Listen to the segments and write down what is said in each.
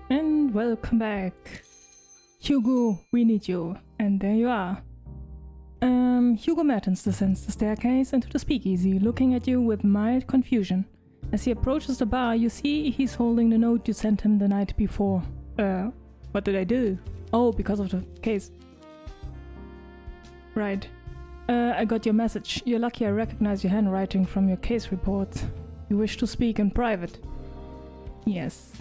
And welcome back. Hugo, we need you. And there you are. Hugo Mertens descends the staircase into the speakeasy, looking at you with mild confusion. As he approaches the bar, you see he's holding the note you sent him the night before. What did I do? Oh, because of the case. Right. I got your message. You're lucky I recognize your handwriting from your case report. You wish to speak in private? Yes.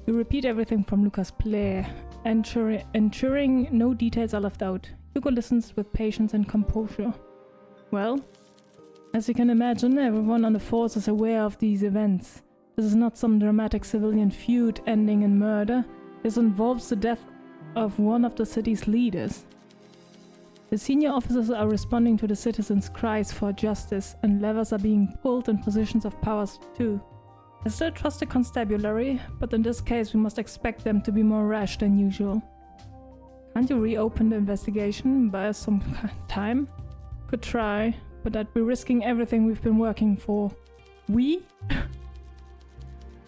You repeat everything from Lucas' play, ensuring no details are left out. Hugo listens with patience and composure. Well, as you can imagine, everyone on the force is aware of these events. This is not some dramatic civilian feud ending in murder. This involves the death of one of the city's leaders. The senior officers are responding to the citizens' cries for justice, and levers are being pulled in positions of power too. I still trust the constabulary, but in this case we must expect them to be more rash than usual. Can't you reopen the investigation? Buy us some time? Could try, but I'd be risking everything we've been working for. We?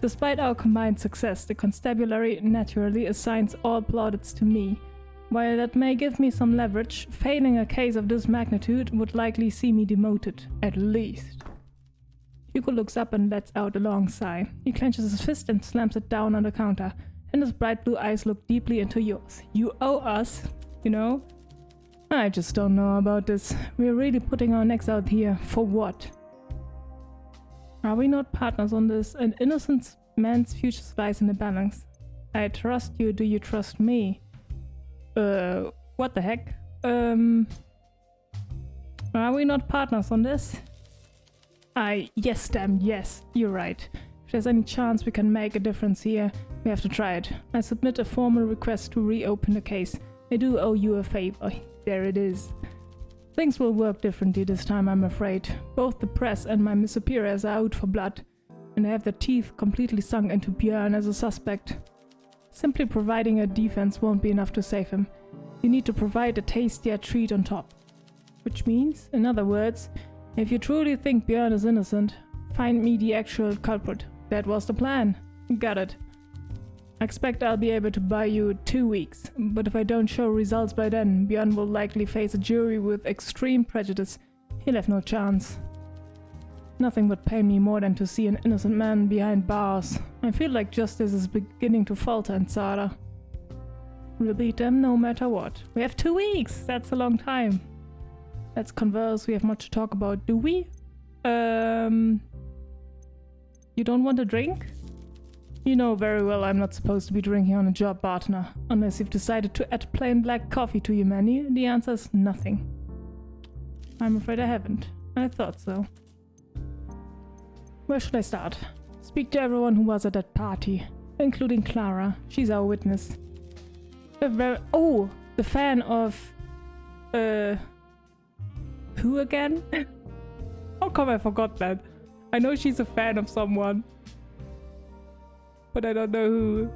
Despite our combined success, the constabulary naturally assigns all plaudits to me. While that may give me some leverage, failing a case of this magnitude would likely see me demoted, at least. Hugo looks up and lets out a long sigh. He clenches his fist and slams it down on the counter, and his bright blue eyes look deeply into yours. You owe us, you know? I just don't know about this. We're really putting our necks out here. For what? Are we not partners on this? An innocent man's future lies in the balance. I trust you. Do you trust me? What the heck? Are we not partners on this? Yes, damn, yes, you're right. If there's any chance we can make a difference here, we have to try it. I submit a formal request to reopen the case. I do owe you a favor. There it is. Things will work differently this time, I'm afraid. Both the press and my superiors are out for blood, and I have their teeth completely sunk into Björn as a suspect. Simply providing a defense won't be enough to save him. You need to provide a tastier treat on top. Which means, in other words, if you truly think Björn is innocent, find me the actual culprit. That was the plan. Got it. I expect I'll be able to buy you 2 weeks, but if I don't show results by then, Björn will likely face a jury with extreme prejudice. He'll have no chance. Nothing would pain me more than to see an innocent man behind bars. I feel like justice is beginning to falter in Zara. We'll beat them no matter what. We have 2 weeks! That's a long time. Let's converse, we have much to talk about. Do we? You don't want a drink? You know very well I'm not supposed to be drinking on a job, partner. Unless you've decided to add plain black coffee to your menu, the answer is nothing. I'm afraid I haven't. I thought so. Where should I start? Speak to everyone who was at that party, including Clara. She's our witness. The fan of... Who again? How come I forgot that? I know she's a fan of someone, but I don't know who.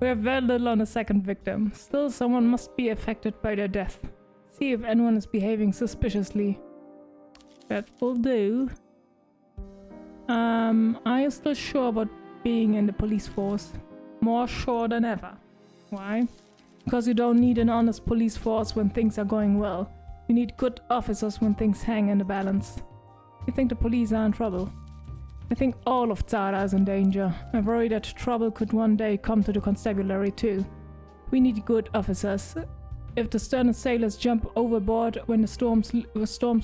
We have very little on the second victim. Still, someone must be affected by their death. See if anyone is behaving suspiciously. That will do. Are you still sure about being in the police force? More sure than ever. Why? Because you don't need an honest police force when things are going well. You need good officers when things hang in the balance. You think the police are in trouble? I think all of Zara is in danger. I worry that trouble could one day come to the constabulary too. We need good officers. If the sternest sailors jump overboard when the storms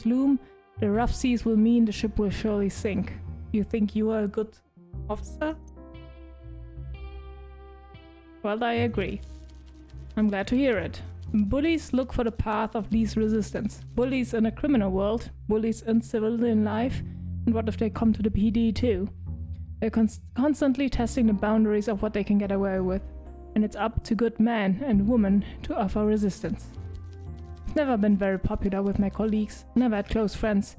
loom, the rough seas will mean the ship will surely sink. You think you are a good officer? Well, I agree. I'm glad to hear it. Bullies look for the path of least resistance. Bullies in a criminal world, bullies in civilian life, and what if they come to the PD too? They're constantly testing the boundaries of what they can get away with, and it's up to good men and women to offer resistance. I've never been very popular with my colleagues, never had close friends.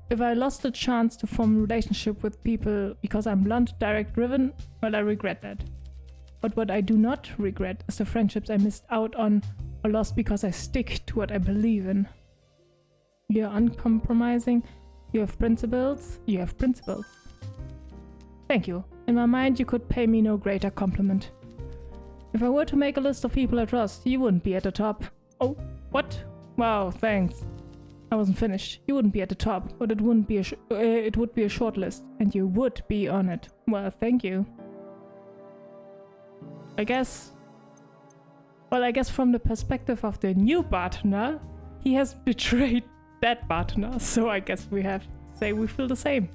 If I lost the chance to form a relationship with people because I'm blunt, direct, driven, well, I regret that. But what I do not regret is the friendships I missed out on or lost because I stick to what I believe in. You're uncompromising, you have principles, Thank you. In my mind, you could pay me no greater compliment. If I were to make a list of people I trust, you wouldn't be at the top. Oh, what? Wow, thanks. I wasn't finished. You wouldn't be at the top, but it wouldn't be it would be a short list, and you would be on it. Well, thank you. I guess from the perspective of the new bartender, he has betrayed that bartender, so I guess we have to say we feel the same,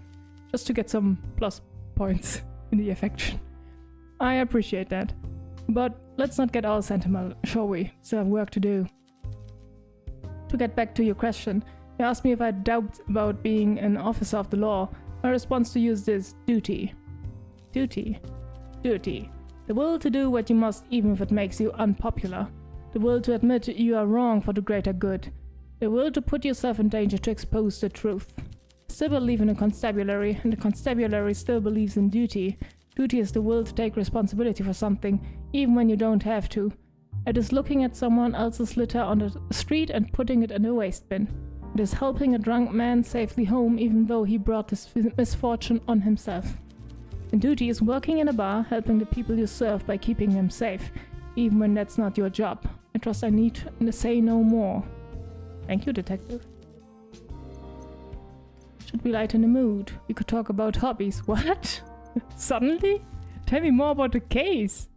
just to get some plus points in the affection. I appreciate that. But let's not get all sentimental, shall we? Still have work to do. To get back to your question, you asked me if I doubt about being an officer of the law. My response to you is this: duty. Duty. Duty. The will to do what you must even if it makes you unpopular. The will to admit you are wrong for the greater good. The will to put yourself in danger to expose the truth. I still believe in a constabulary, and the constabulary still believes in duty. Duty is the will to take responsibility for something, even when you don't have to. It is looking at someone else's litter on the street and putting it in a waste bin. It is helping a drunk man safely home even though he brought this misfortune on himself. And duty is working in a bar, helping the people you serve by keeping them safe, even when that's not your job. I trust I need to say no more. Thank you, detective. Should we lighten the mood? We could talk about hobbies. What? Suddenly? Tell me more about the case.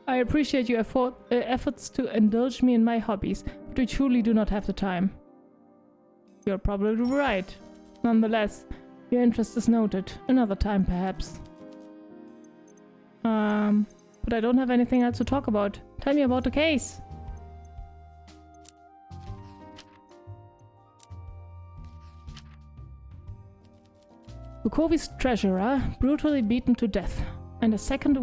I appreciate your efforts to indulge me in my hobbies, but we truly do not have the time. You're probably right. Nonetheless, your interest is noted. Another time, perhaps. But I don't have anything else to talk about. Tell me about the case. Bukovi's treasurer brutally beaten to death, and a second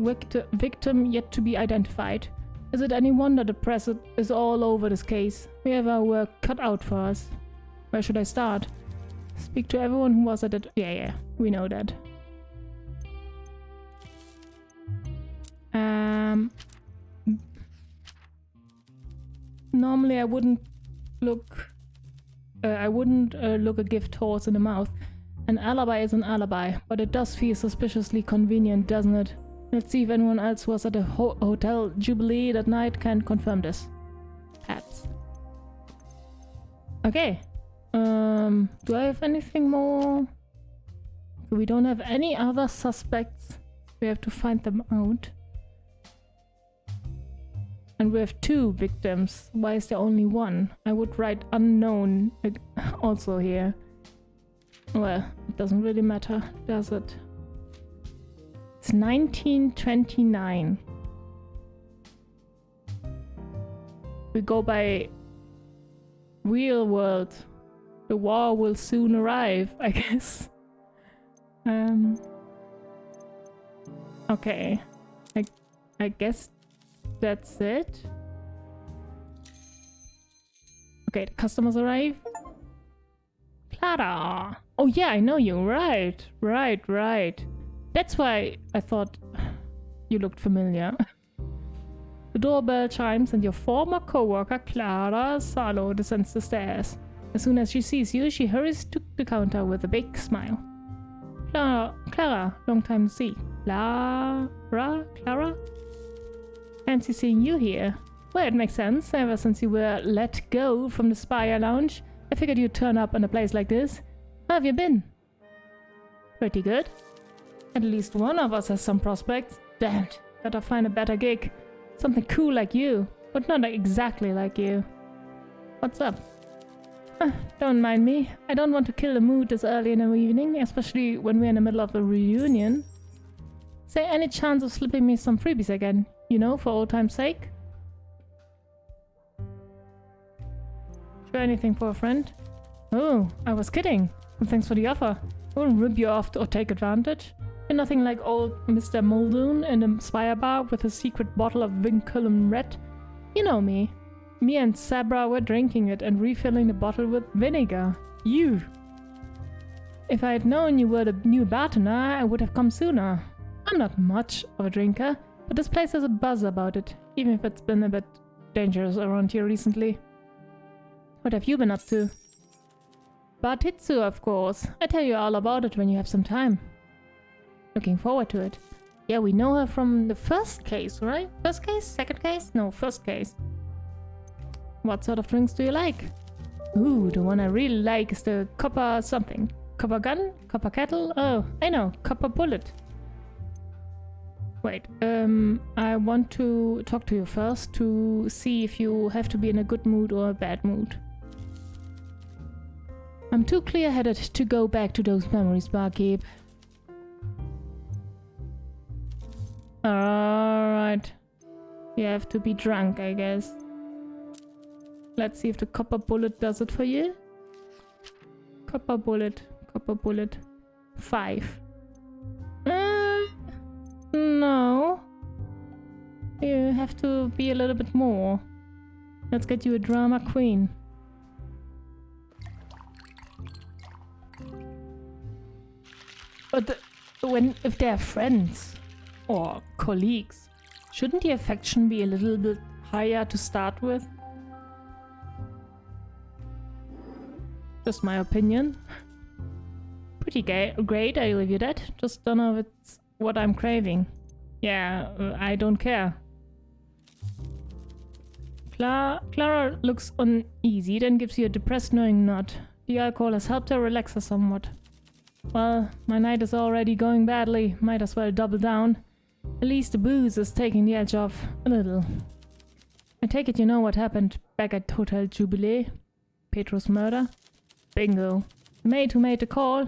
victim yet to be identified. Is it any wonder the press is all over this case? We have our work cut out for us. Where should I start? Speak to everyone who was at it. Yeah, we know that. Normally I wouldn't look a gift horse in the mouth. An alibi is an alibi, but it does feel suspiciously convenient, doesn't it? Let's see if anyone else was at the Hotel Jubilee that night can confirm this. Perhaps. Okay. Do I have anything more? We don't have any other suspects. We have to find them out. And we have 2 victims. Why is there only one? I would write unknown also here. Well, it doesn't really matter, does it? It's 1929. We go by real world. The war will soon arrive, I guess. Okay. I guess that's it. Okay, the customers arrive. Clara! Oh yeah, I know you. Right. That's why I thought you looked familiar. The doorbell chimes and your former co-worker Clara Salo descends the stairs. As soon as she sees you, she hurries to the counter with a big smile. Clara, long time to see. Clara? Fancy seeing you here. Well, it makes sense. Ever since you were let go from the Spire Lounge, I figured you'd turn up in a place like this. How have you been? Pretty good. At least one of us has some prospects. Damned. Gotta find a better gig. Something cool like you, but not exactly like you. What's up? Don't mind me. I don't want to kill the mood this early in the evening, especially when we're in the middle of a reunion. Say, any chance of slipping me some freebies again? You know, for old time's sake? Sure, anything for a friend? Oh, I was kidding. And thanks for the offer. I wouldn't rip you off or take advantage. You're nothing like old Mr. Muldoon in the Spire Bar with a secret bottle of Vinculum Red. You know me. Me and Sabra were drinking it and refilling the bottle with vinegar. You! If I had known you were the new bartender, I would have come sooner. I'm not much of a drinker, but this place has a buzz about it, even if it's been a bit dangerous around here recently. What have you been up to? Bartitsu, of course. I tell you all about it when you have some time. Looking forward to it. Yeah, we know her from the first case, right? First case? Second case? No, first case. What sort of drinks do you like? Ooh, the one I really like is the copper something. Copper gun? Copper kettle? Oh, I know, copper bullet. Wait, I want to talk to you first to see if you have to be in a good mood or a bad mood. I'm too clear-headed to go back to those memories, barkeep. Alright. You have to be drunk, I guess. Let's see if the copper bullet does it for you. Copper bullet. 5. No. You have to be a little bit more. Let's get you a drama queen. But if they're friends or colleagues, shouldn't the affection be a little bit higher to start with? Just my opinion. Pretty great, I'll give you that. Just don't know if it's what I'm craving. Yeah, I don't care. Clara looks uneasy, then gives you a depressed knowing nod. The alcohol has helped her relax her somewhat. Well, my night is already going badly. Might as well double down. At least the booze is taking the edge off a little. I take it you know what happened back at Hotel Jubilee? Pedro's murder? Bingo. The maid who made the call?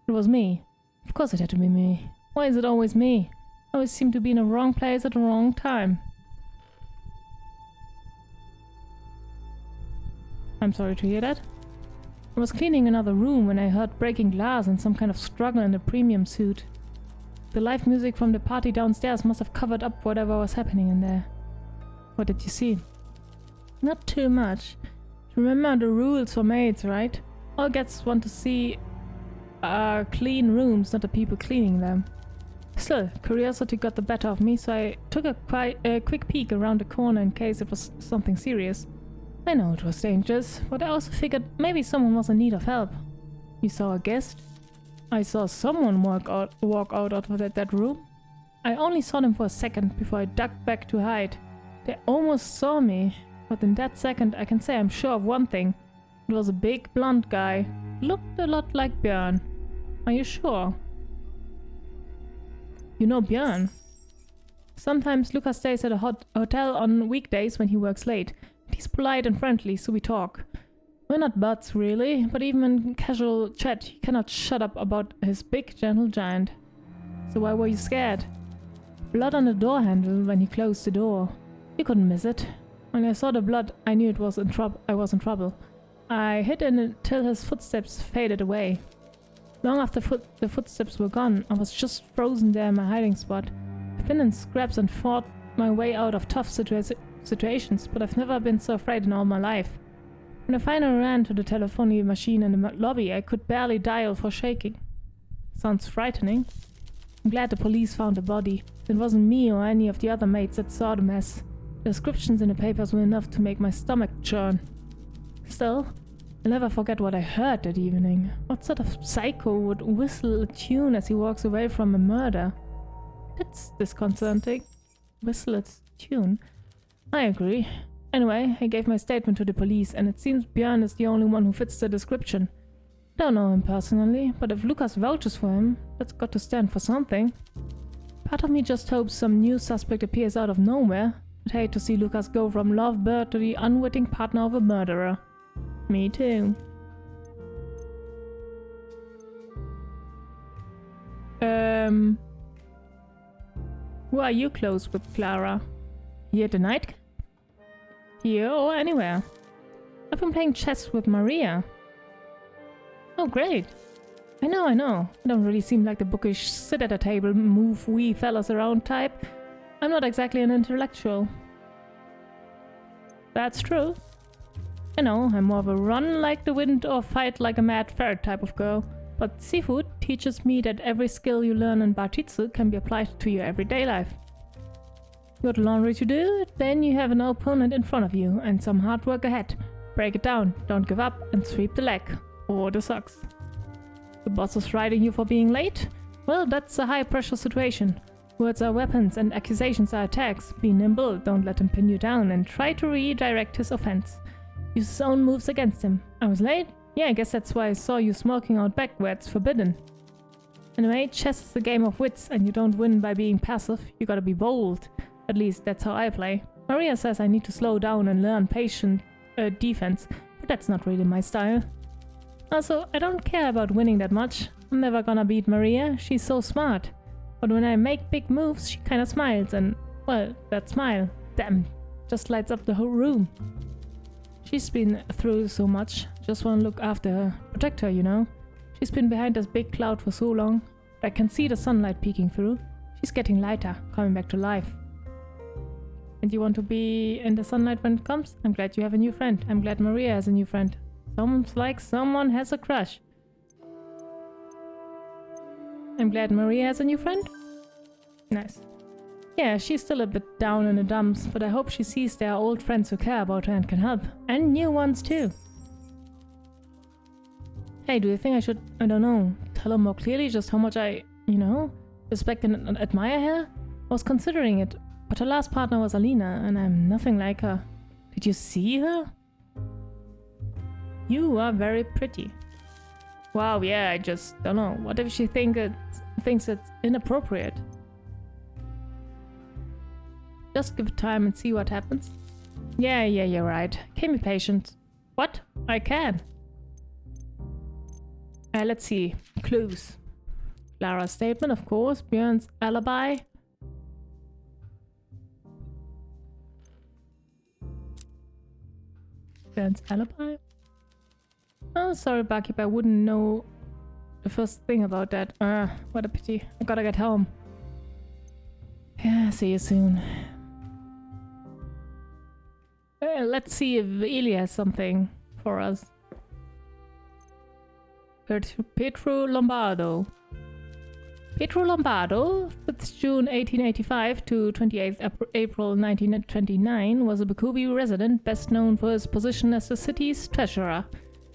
It was me. Of course it had to be me. Why is it always me? I always seem to be in the wrong place at the wrong time. I'm sorry to hear that. I was cleaning another room when I heard breaking glass and some kind of struggle in the premium suite. The live music from the party downstairs must have covered up whatever was happening in there. What did you see? Not too much. Remember the rules for maids, right? All guests want to see clean rooms, not the people cleaning them. Still, curiosity got the better of me, so I took a quick peek around the corner in case it was something serious. I know it was dangerous, but I also figured maybe someone was in need of help. You saw a guest? I saw someone walk out of that room. I only saw them for a second before I ducked back to hide. They almost saw me, but in that second I can say I'm sure of one thing. It was a big blonde guy. Looked a lot like Björn. Are you sure? You know Björn? Sometimes Lucas stays at a hotel on weekdays when he works late. He's polite and friendly, so we talk. We're not buds, really, but even in casual chat, he cannot shut up about his big, gentle giant. So why were you scared? Blood on the door handle when he closed the door. You couldn't miss it. When I saw the blood, I knew I was in trouble. I hid until his footsteps faded away. Long after the footsteps were gone, I was just frozen there in my hiding spot. I've been in scraps and fought my way out of tough situations, but I've never been so afraid in all my life. When I finally ran to the telephony machine in the lobby, I could barely dial for shaking. Sounds frightening. I'm glad the police found the body. It wasn't me or any of the other mates that saw the mess. The descriptions in the papers were enough to make my stomach churn. Still, I'll never forget what I heard that evening. What sort of psycho would whistle a tune as he walks away from a murder? That's disconcerting. Whistle a tune? I agree. Anyway, I gave my statement to the police, and it seems Björn is the only one who fits the description. Don't know him personally, but if Lucas vouches for him, that's got to stand for something. Part of me just hopes some new suspect appears out of nowhere. I'd hate to see Lucas go from lovebird to the unwitting partner of a murderer. Me too. Who are you close with, Clara? Here at the nightclub? Here or anywhere? I've been playing chess with Maria. Oh, great. I know. I don't really seem like the bookish sit at a table, move we fellas around type. I'm not exactly an intellectual. That's true. I know, I'm more of a run like the wind or fight like a mad ferret type of girl. But seafood teaches me that every skill you learn in Bartitsu can be applied to your everyday life. You got laundry to do, then you have an opponent in front of you and some hard work ahead. Break it down, don't give up, and sweep the leg. Or the socks. The boss is riding you for being late? Well, that's a high-pressure situation. Words are weapons and accusations are attacks. Be nimble, don't let him pin you down, and try to redirect his offense. Use his own moves against him. I was late? Yeah, I guess that's why I saw you smoking out back where it's forbidden. Anyway, chess is a game of wits, and you don't win by being passive. You gotta be bold. At least that's how I play. Maria says I need to slow down and learn patient defense, but that's not really my style. Also, I don't care about winning that much. I'm never gonna beat Maria, she's so smart. But when I make big moves, she kinda smiles and, well, that smile, damn, just lights up the whole room. She's been through so much, just wanna look after her, protect her, you know. She's been behind this big cloud for so long, but I can see the sunlight peeking through. She's getting lighter, coming back to life. And you want to be in the sunlight when it comes? I'm glad you have a new friend. I'm glad Maria has a new friend. Sounds like someone has a crush. I'm glad Maria has a new friend. Nice. Yeah, she's still a bit down in the dumps, but I hope she sees there are old friends who care about her and can help. And new ones too. Hey, do you think I should, I don't know, tell her more clearly just how much I, respect and admire her? I was considering it, but her last partner was Alina, and I'm nothing like her. Did you see her? You are very pretty. Wow, yeah, I just don't know. What if she thinks it's inappropriate? Just give it time and see what happens. Yeah, you're right. Can be patient. What? I can. Let's see. Clues. Clara's statement, of course. Björn's alibi. Björn's alibi? Oh, sorry, Barkeep, I wouldn't know the first thing about that. What a pity. I gotta get home. Yeah, see you soon. Let's see if Ilya has something for us. Pietro Lombardo. Pietro Lombardo, 5th June 1885 to 28th April 1929, was a Bukovi resident best known for his position as the city's treasurer.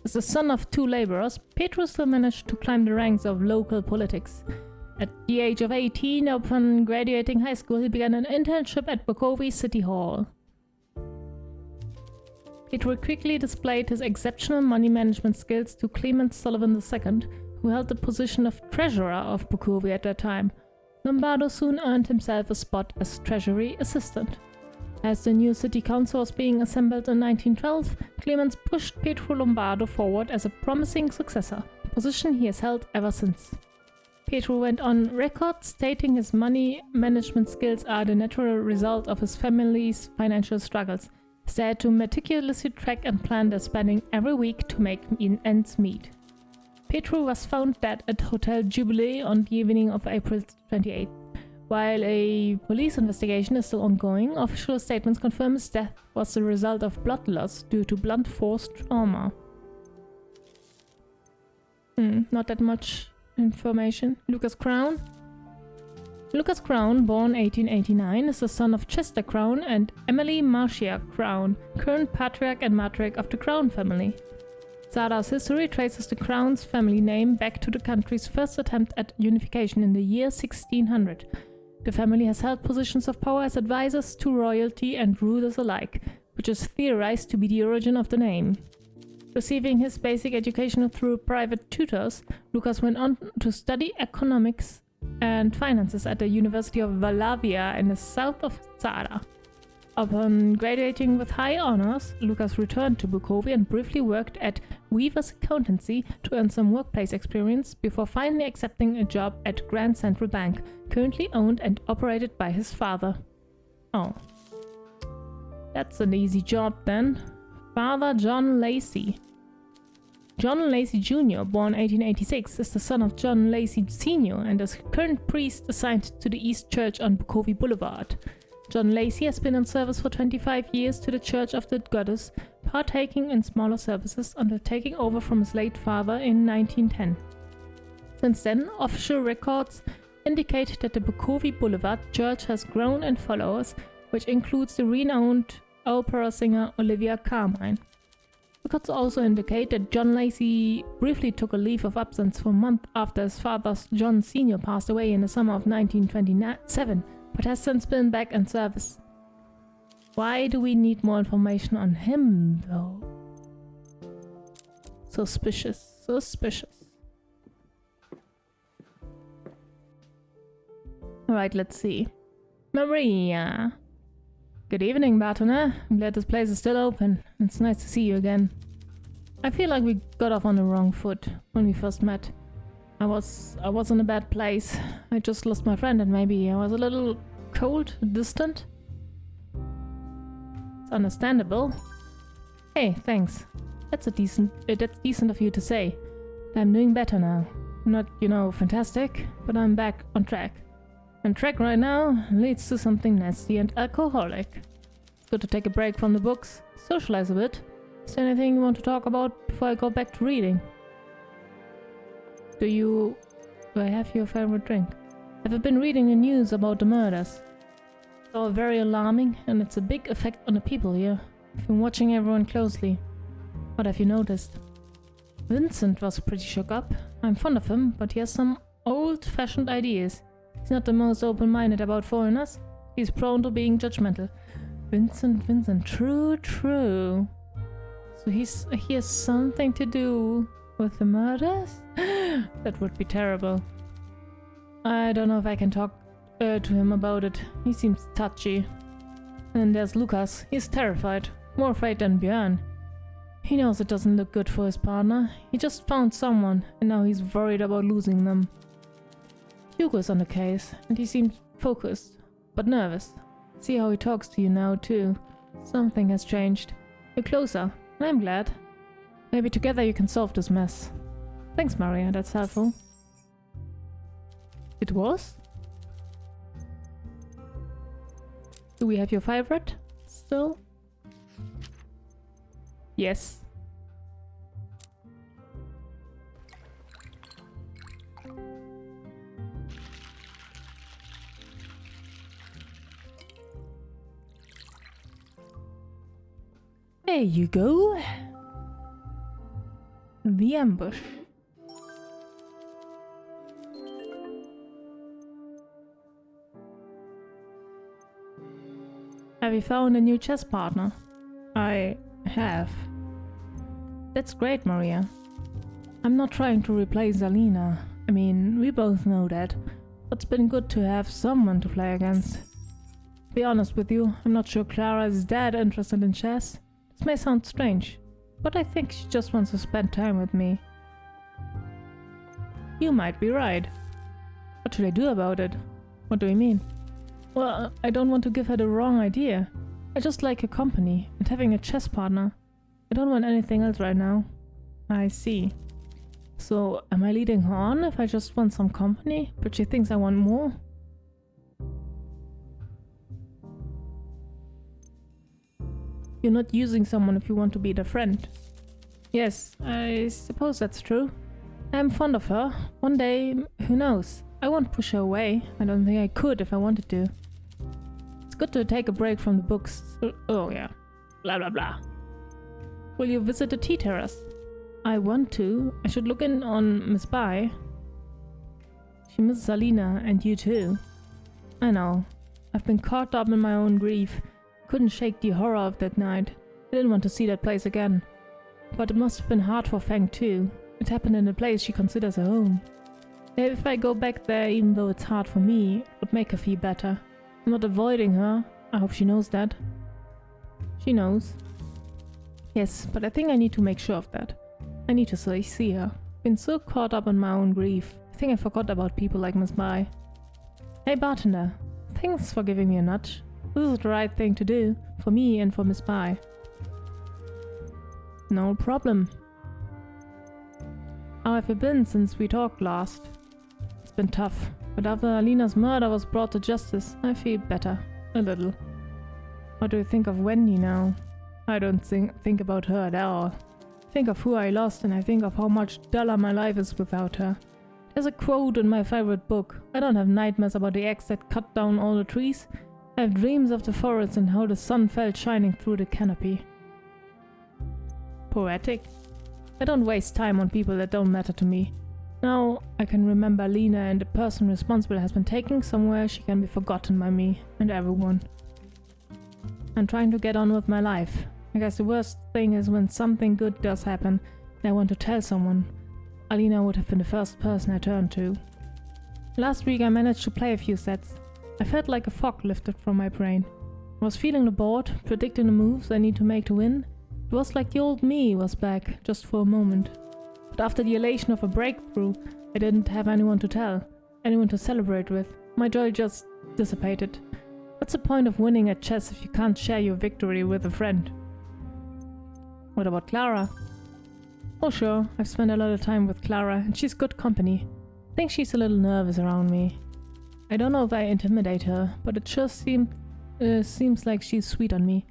As the son of two laborers, Pietro still managed to climb the ranks of local politics. At the age of 18, upon graduating high school, he began an internship at Bukovi City Hall. Pietro quickly displayed his exceptional money management skills to Clement Sullivan II, who held the position of treasurer of Bukovi at that time. Lombardo soon earned himself a spot as treasury assistant. As the new city council was being assembled in 1912, Clemens pushed Pietro Lombardo forward as a promising successor, a position he has held ever since. Pietro went on record stating his money management skills are the natural result of his family's financial struggles. They had to meticulously track and plan their spending every week to make ends meet. Pietro was found dead at Hotel Jubilee on the evening of April 28th. While a police investigation is still ongoing, official statements confirm his death was the result of blood loss due to blunt force trauma. Not that much information. Lucas Crown. Lucas Crown, born 1889, is the son of Chester Crown and Emily Marcia Crown, current patriarch and matriarch of the Crown family. Zada's history traces the Crown's family name back to the country's first attempt at unification in the year 1600. The family has held positions of power as advisors to royalty and rulers alike, which is theorized to be the origin of the name. Receiving his basic education through private tutors, Lucas went on to study economics and finances at the University of Valavia in the south of Zara. Upon graduating with high honors, Lucas returned to Bukovi and briefly worked at Weaver's Accountancy to earn some workplace experience before finally accepting a job at Grand Central Bank, currently owned and operated by his father. Oh. That's an easy job then. Father John Lacey. John Lacey Jr., born 1886, is the son of John Lacey Sr. and is current priest assigned to the East Church on Bukovi Boulevard. John Lacey has been in service for 25 years to the Church of the Goddess, partaking in smaller services until taking over from his late father in 1910. Since then, official records indicate that the Bukovi Boulevard Church has grown in followers, which includes the renowned opera singer Olivia Carmine. Records also indicate that John Lacey briefly took a leave of absence for a month after his father, John Sr., passed away in the summer of 1927, but has since been back in service. Why do we need more information on him, though? Suspicious, suspicious. Alright, let's see. Maria. Good evening, Bartona. I'm glad this place is still open. It's nice to see you again. I feel like we got off on the wrong foot when we first met. I was in a bad place. I just lost my friend and maybe I was a little cold, distant. It's understandable. Hey, thanks. That's decent of you to say. I'm doing better now. Not, fantastic, but I'm back on track. And track right now leads to something nasty and alcoholic. It's good to take a break from the books, socialize a bit. Is there anything you want to talk about before I go back to reading? Do I have your favorite drink? Have you been reading the news about the murders? It's all very alarming and it's a big effect on the people here. I've been watching everyone closely. What have you noticed? Vincent was pretty shook up. I'm fond of him, but he has some old-fashioned ideas. He's not the most open-minded about foreigners. He's prone to being judgmental. Vincent, true. So he has something to do with the murders? That would be terrible. I don't know if I can talk to him about it. He seems touchy. And there's Lucas. He's terrified. More afraid than Björn. He knows it doesn't look good for his partner. He just found someone, and now he's worried about losing them. Hugo's on the case, and he seems focused, but nervous. See how he talks to you now, too. Something has changed. You're closer, and I'm glad. Maybe together you can solve this mess. Thanks, Maria, that's helpful. It was? Do we have your favorite still? Yes. There you go. The ambush. Have you found a new chess partner? I have. That's great, Maria. I'm not trying to replace Alina. I mean, we both know that. But it's been good to have someone to play against. To be honest with you, I'm not sure Clara is that interested in chess. This may sound strange, but I think she just wants to spend time with me. You might be right. What should I do about it? What do you mean? Well, I don't want to give her the wrong idea. I just like her company and having a chess partner. I don't want anything else right now. I see. So, am I leading her on if I just want some company, but she thinks I want more? You're not using someone if you want to be their friend. Yes, I suppose that's true. I'm fond of her. One day, who knows? I won't push her away. I don't think I could if I wanted to. It's good to take a break from the books. Oh yeah. Blah blah blah. Will you visit the tea terrace? I want to. I should look in on Miss Bai. She misses Alina and you too. I know. I've been caught up in my own grief. Couldn't shake the horror of that night. I didn't want to see that place again. But it must have been hard for Feng too. It happened in a place she considers her home. Maybe if I go back there, even though it's hard for me, it would make her feel better. I'm not avoiding her. I hope she knows that. She knows. Yes, but I think I need to make sure of that. I need to see her. Been so caught up in my own grief. I think I forgot about people like Miss Bai. Hey bartender, thanks for giving me a nudge. This is the right thing to do, for me and for Miss Bai. No problem. How have you been since we talked last? It's been tough, but after Alina's murder was brought to justice, I feel better. A little. What do you think of Wendy now? I don't think about her at all. I think of who I lost and I think of how much duller my life is without her. There's a quote in my favorite book. I don't have nightmares about the axe that cut down all the trees. I have dreams of the forest and how the sun fell shining through the canopy. Poetic. I don't waste time on people that don't matter to me. Now I can remember Lena, and the person responsible has been taken somewhere she can be forgotten by me and everyone. I'm trying to get on with my life. I guess the worst thing is when something good does happen and I want to tell someone. Alina would have been the first person I turned to. Last week I managed to play a few sets. I felt like a fog lifted from my brain. I was feeling the board, predicting the moves I need to make to win. It was like the old me was back, just for a moment. But after the elation of a breakthrough, I didn't have anyone to tell, anyone to celebrate with. My joy just dissipated. What's the point of winning at chess if you can't share your victory with a friend? What about Clara? Oh sure, I've spent a lot of time with Clara, and she's good company. I think she's a little nervous around me. I don't know if I intimidate her, but it sure seems like she's sweet on me.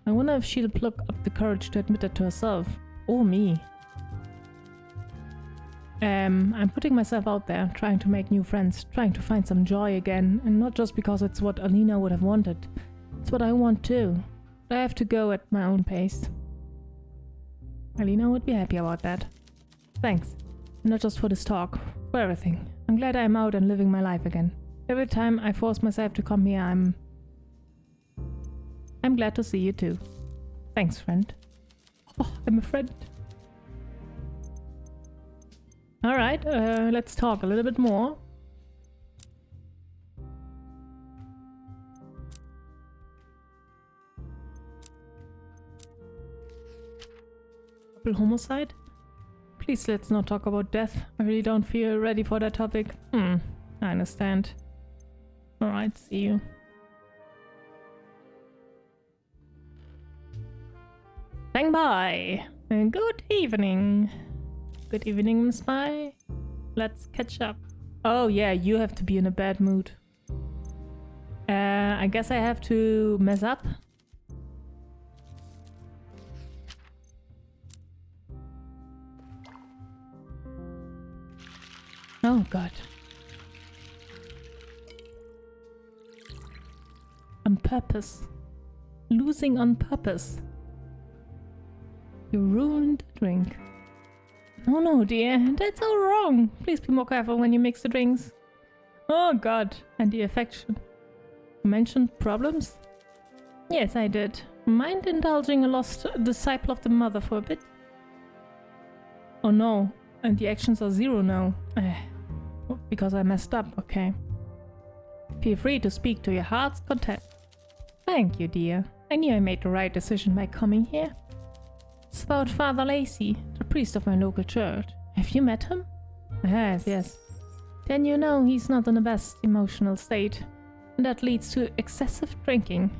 I wonder if she'll pluck up the courage to admit it to herself. Or me. I'm putting myself out there, trying to make new friends, trying to find some joy again, and not just because it's what Alina would have wanted. It's what I want too. But I have to go at my own pace. Alina would be happy about that. Thanks. And not just for this talk, for everything. I'm glad I'm out and living my life again. Every time I force myself to come here, I'm glad to see you too. Thanks, friend. Oh, I'm a friend. Alright, let's talk a little bit more. Double homicide? Please let's not talk about death. I really don't feel ready for that topic. I understand. Alright, see you. Bang bye! And good evening. Good evening, Miss Spy. Let's catch up. Oh yeah, you have to be in a bad mood. I guess I have to mess up. Oh god. On purpose. Losing on purpose. You ruined the drink. Oh no, dear, that's all wrong. Please be more careful when you mix the drinks. Oh god, and the affection. You mentioned problems? Yes, I did. Mind indulging a lost disciple of the mother for a bit? Oh no, and the actions are 0 now. Because I messed up, okay. Feel free to speak to your heart's content. Thank you, dear. I knew I made the right decision by coming here. It's about Father Lacey, the priest of my local church. Have you met him? I have, yes. Then you know he's not in the best emotional state, and that leads to excessive drinking.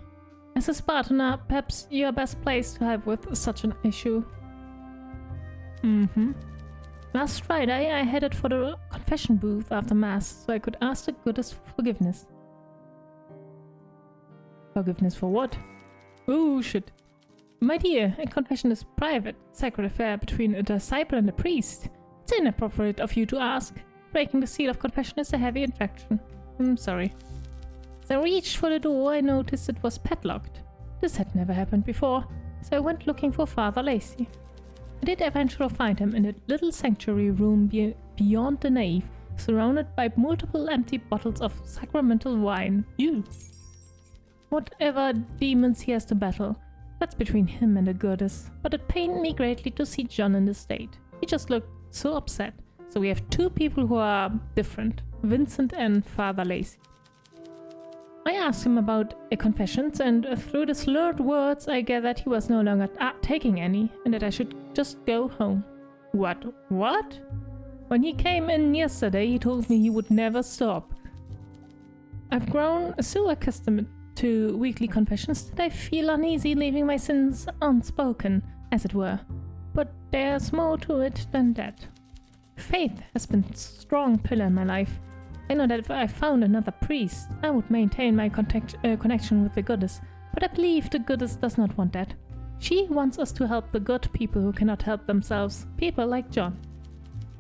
As a Spartaner, perhaps you're best placed to help with such an issue. Last Friday I headed for the confession booth after Mass, so I could ask the goddess for forgiveness. Forgiveness for what? Oh, shit. My dear, a confession is private, sacred affair between a disciple and a priest. It's inappropriate of you to ask. Breaking the seal of confession is a heavy infraction. I'm sorry. As I reached for the door, I noticed it was padlocked. This had never happened before, so I went looking for Father Lacey. I did eventually find him in a little sanctuary room beyond the nave, surrounded by multiple empty bottles of sacramental wine. Ew. Whatever demons he has to battle, that's between him and the goddess, but it pained me greatly to see John in this state. He just looked so upset. So we have two people who are different, Vincent and Father Lacey. I asked him about confessions, and through the slurred words I gathered he was no longer taking any, and that I should just go home. What? When he came in yesterday he told me he would never stop. I've grown so accustomed to weekly confessions that I feel uneasy leaving my sins unspoken, as it were. But there's more to it than that. Faith has been a strong pillar in my life. I know that if I found another priest, I would maintain my connection with the goddess, but I believe the goddess does not want that. She wants us to help the good people who cannot help themselves, people like John.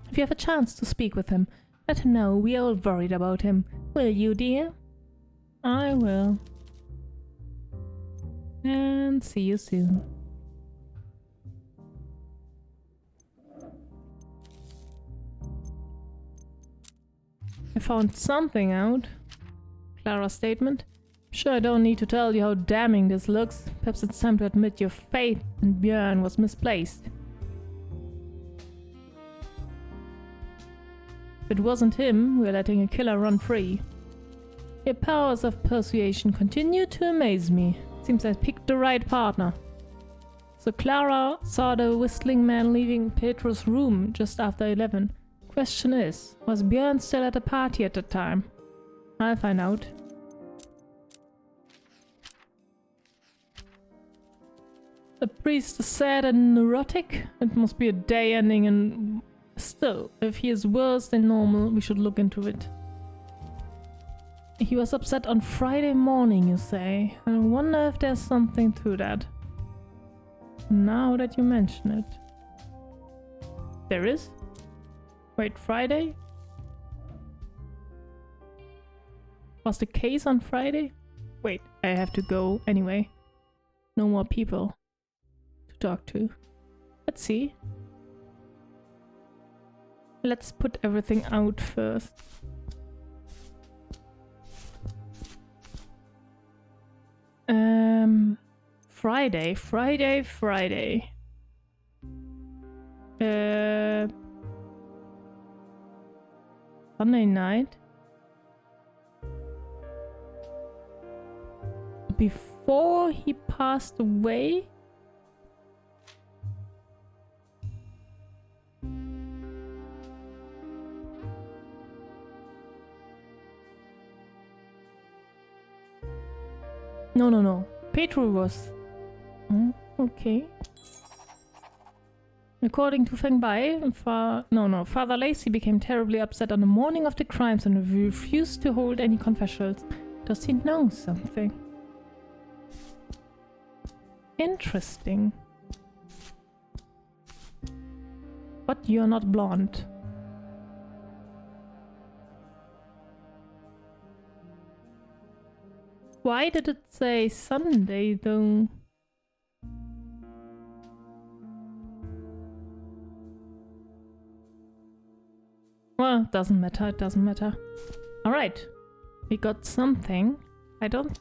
If you have a chance to speak with him, let him know we are all worried about him. Will you, dear? I will. And see you soon. I found something out. Clara's statement. Sure, I don't need to tell you how damning this looks. Perhaps it's time to admit your faith in Björn was misplaced. If it wasn't him, we're letting a killer run free. Your powers of persuasion continue to amaze me. Seems I picked the right partner. So Clara saw the whistling man leaving Petro's room just after 11. Question is, was Björn still at the party at the time? I'll find out. The priest is sad and neurotic? It must be a day ending and... Still, if he is worse than normal, we should look into it. He was upset on Friday morning, you say? I wonder if there's something to that. Now that you mention it. There is? Wait, Friday? Was the case on Friday? Wait, I have to go anyway. No more people to talk to. Let's see. Let's put everything out first. Friday. Sunday night. Before he passed away? No. Petro was... okay. According to Feng Bai, Father Lacey became terribly upset on the morning of the crimes and refused to hold any confessions. Does he know something? Interesting. But you're not blonde. Why did it say Sunday though? Well, it doesn't matter. Alright. We got something. I don't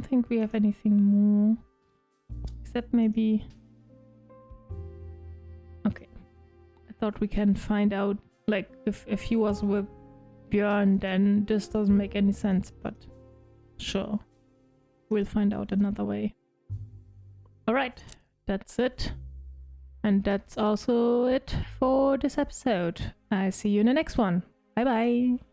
think we have anything more. Except maybe... Okay. I thought we can find out, like, if he was with Björn, then this doesn't make any sense, but sure. We'll find out another way. Alright, that's it. And that's also it for this episode. I see you in the next one. Bye bye.